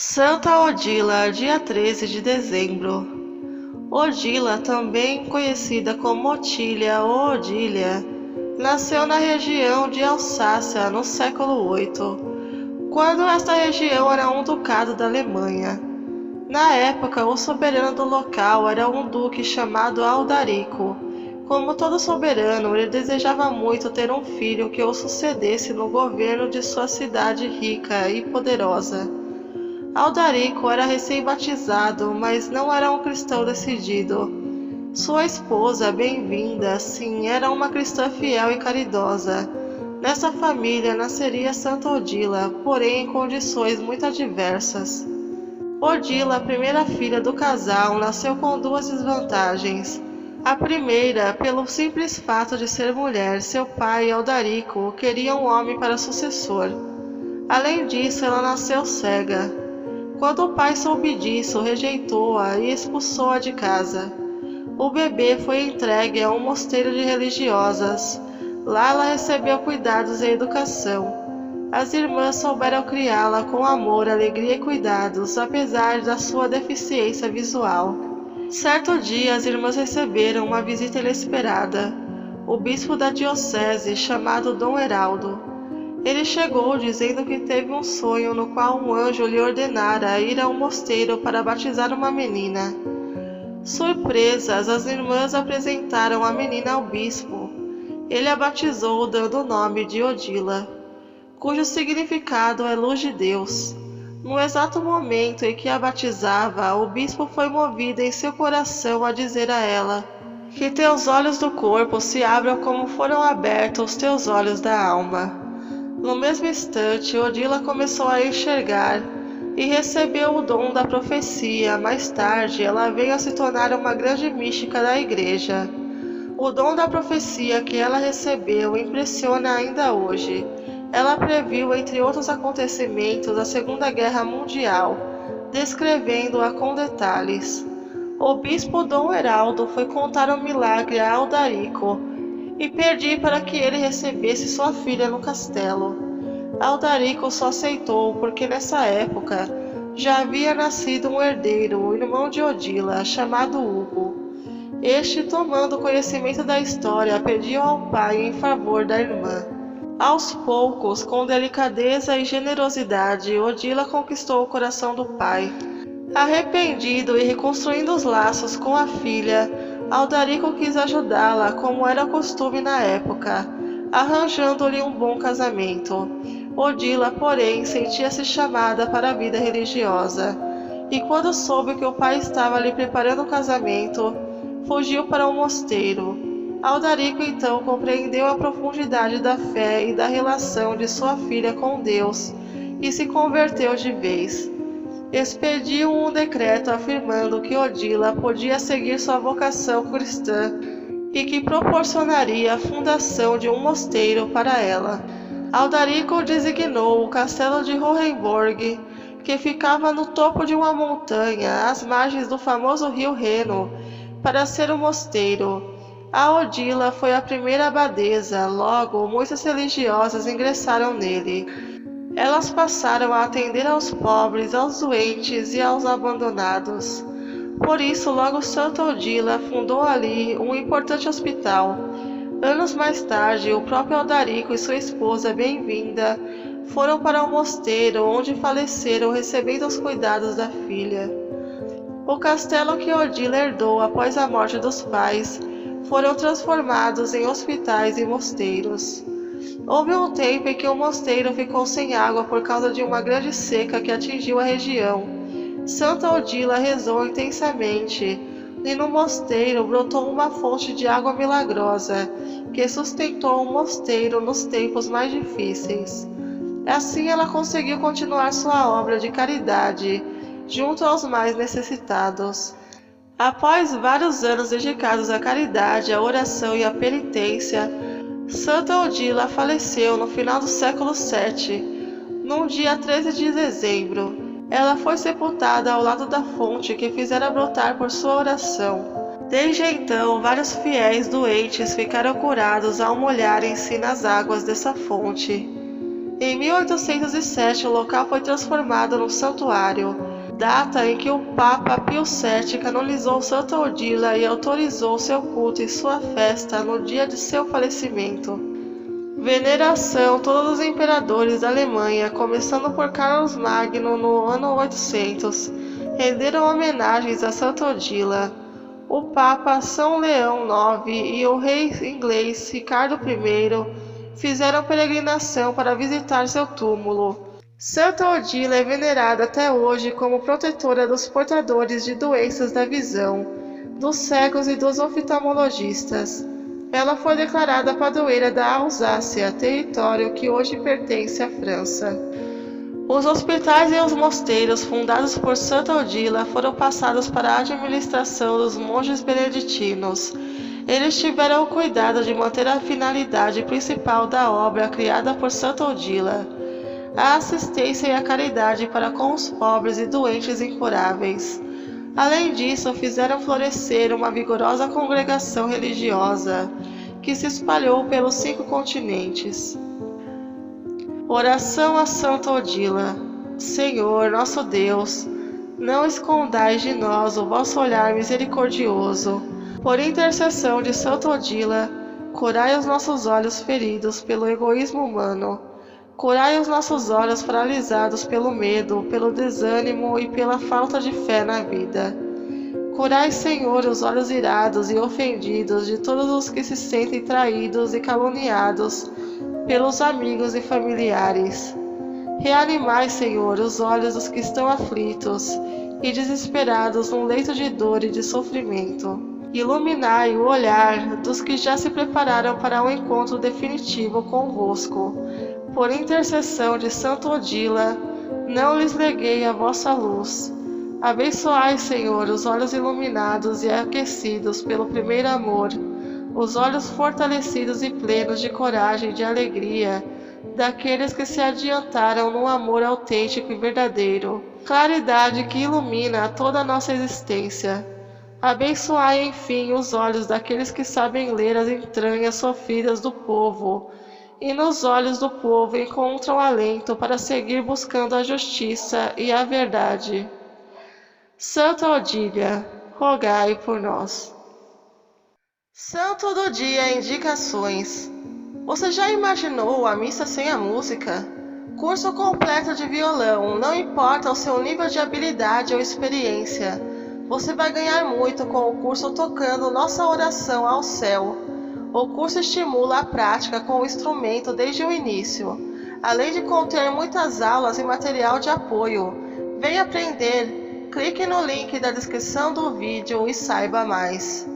Santa Odila, dia 13 de dezembro. Odila, também conhecida como Otília ou Odília, nasceu na região de Alsácia no século VIII, quando esta região era um ducado da Alemanha. Na época, o soberano do local era um duque chamado Aldarico. Como todo soberano, ele desejava muito ter um filho que o sucedesse no governo de sua cidade rica e poderosa. Aldarico era recém-batizado, mas não era um cristão decidido. Sua esposa, Bem-vinda, sim, era uma cristã fiel e caridosa. Nessa família nasceria Santa Odila, porém em condições muito adversas. Odila, a primeira filha do casal, nasceu com duas desvantagens. A primeira, pelo simples fato de ser mulher, seu pai, Aldarico, queria um homem para sucessor. Além disso, ela nasceu cega. Quando o pai soube disso, rejeitou-a e expulsou-a de casa. O bebê foi entregue a um mosteiro de religiosas. Lá ela recebeu cuidados e educação. As irmãs souberam criá-la com amor, alegria e cuidados, apesar da sua deficiência visual. Certo dia, as irmãs receberam uma visita inesperada. O bispo da diocese, chamado Dom Heraldo. Ele chegou dizendo que teve um sonho no qual um anjo lhe ordenara ir a um mosteiro para batizar uma menina. Surpresas, as irmãs apresentaram a menina ao bispo. Ele a batizou dando o nome de Odila, cujo significado é luz de Deus. No exato momento em que a batizava, o bispo foi movido em seu coração a dizer a ela: "Que teus olhos do corpo se abram como foram abertos os teus olhos da alma." No mesmo instante, Odila começou a enxergar e recebeu o dom da profecia. Mais tarde, ela veio a se tornar uma grande mística da igreja. O dom da profecia que ela recebeu impressiona ainda hoje. Ela previu, entre outros acontecimentos, a Segunda Guerra Mundial, descrevendo-a com detalhes. O bispo Dom Heraldo foi contar o milagre a Aldarico e pedir para que ele recebesse sua filha no castelo. Aldarico só aceitou porque nessa época já havia nascido um herdeiro, o irmão de Odila, chamado Hugo. Este, tomando conhecimento da história, pediu ao pai em favor da irmã. Aos poucos, com delicadeza e generosidade, Odila conquistou o coração do pai. Arrependido e reconstruindo os laços com a filha, Aldarico quis ajudá-la, como era costume na época, arranjando-lhe um bom casamento. Odila, porém, sentia-se chamada para a vida religiosa, e quando soube que o pai estava lhe preparando o casamento, fugiu para um mosteiro. Aldarico então compreendeu a profundidade da fé e da relação de sua filha com Deus, e se converteu de vez. Expediu um decreto afirmando que Odila podia seguir sua vocação cristã e que proporcionaria a fundação de um mosteiro para ela. Aldarico designou o castelo de Hohenborg, que ficava no topo de uma montanha às margens do famoso rio Reno, para ser o mosteiro. A Odila foi a primeira abadesa, logo muitas religiosas ingressaram nele. Elas passaram a atender aos pobres, aos doentes e aos abandonados. Por isso, logo Santa Odila fundou ali um importante hospital. Anos mais tarde, o próprio Aldarico e sua esposa Bem-vinda foram para o mosteiro, onde faleceram recebendo os cuidados da filha. O castelo que Odila herdou após a morte dos pais foram transformados em hospitais e mosteiros. Houve um tempo em que o mosteiro ficou sem água por causa de uma grande seca que atingiu a região. Santa Odila rezou intensamente, e no mosteiro brotou uma fonte de água milagrosa, que sustentou o mosteiro nos tempos mais difíceis. Assim ela conseguiu continuar sua obra de caridade, junto aos mais necessitados. Após vários anos dedicados à caridade, à oração e à penitência, Santa Odila faleceu no final do século VII, no dia 13 de dezembro. Ela foi sepultada ao lado da fonte que fizera brotar por sua oração. Desde então, vários fiéis doentes ficaram curados ao molharem-se nas águas dessa fonte. Em 1807, o local foi transformado num santuário, data em que o Papa Pio VII canonizou Santa Odila e autorizou seu culto e sua festa no dia de seu falecimento. Veneração. Todos os imperadores da Alemanha, começando por Carlos Magno no ano 800, renderam homenagens a Santa Odila. O Papa São Leão IX e o rei inglês Ricardo I fizeram peregrinação para visitar seu túmulo. Santa Odila é venerada até hoje como protetora dos portadores de doenças da visão, dos cegos e dos oftalmologistas. Ela foi declarada padroeira da Alsácia, território que hoje pertence à França. Os hospitais e os mosteiros fundados por Santa Odila foram passados para a administração dos monges beneditinos. Eles tiveram o cuidado de manter a finalidade principal da obra criada por Santa Odila, a assistência e a caridade para com os pobres e doentes incuráveis. Além disso, fizeram florescer uma vigorosa congregação religiosa, que se espalhou pelos 5 continentes. Oração a Santa Odila. Senhor, nosso Deus, não escondais de nós o vosso olhar misericordioso. Por intercessão de Santa Odila, curai os nossos olhos feridos pelo egoísmo humano. Curai os nossos olhos paralisados pelo medo, pelo desânimo e pela falta de fé na vida. Curai, Senhor, os olhos irados e ofendidos de todos os que se sentem traídos e caluniados pelos amigos e familiares. Reanimai, Senhor, os olhos dos que estão aflitos e desesperados num leito de dor e de sofrimento. Iluminai o olhar dos que já se prepararam para um encontro definitivo convosco. Por intercessão de Santa Odila, não lhes neguei a vossa luz. Abençoai, Senhor, os olhos iluminados e aquecidos pelo primeiro amor, os olhos fortalecidos e plenos de coragem e de alegria, daqueles que se adiantaram no amor autêntico e verdadeiro, claridade que ilumina toda a nossa existência. Abençoai, enfim, os olhos daqueles que sabem ler as entranhas sofridas do povo, e nos olhos do povo encontram alento para seguir buscando a justiça e a verdade. Santa Odília, rogai por nós. Santo do dia, indicações. Você já imaginou a missa sem a música? Curso completo de violão, não importa o seu nível de habilidade ou experiência. Você vai ganhar muito com o curso tocando Nossa Oração ao Céu. O curso estimula a prática com o instrumento desde o início, além de conter muitas aulas e material de apoio. Venha aprender! Clique no link da descrição do vídeo e saiba mais.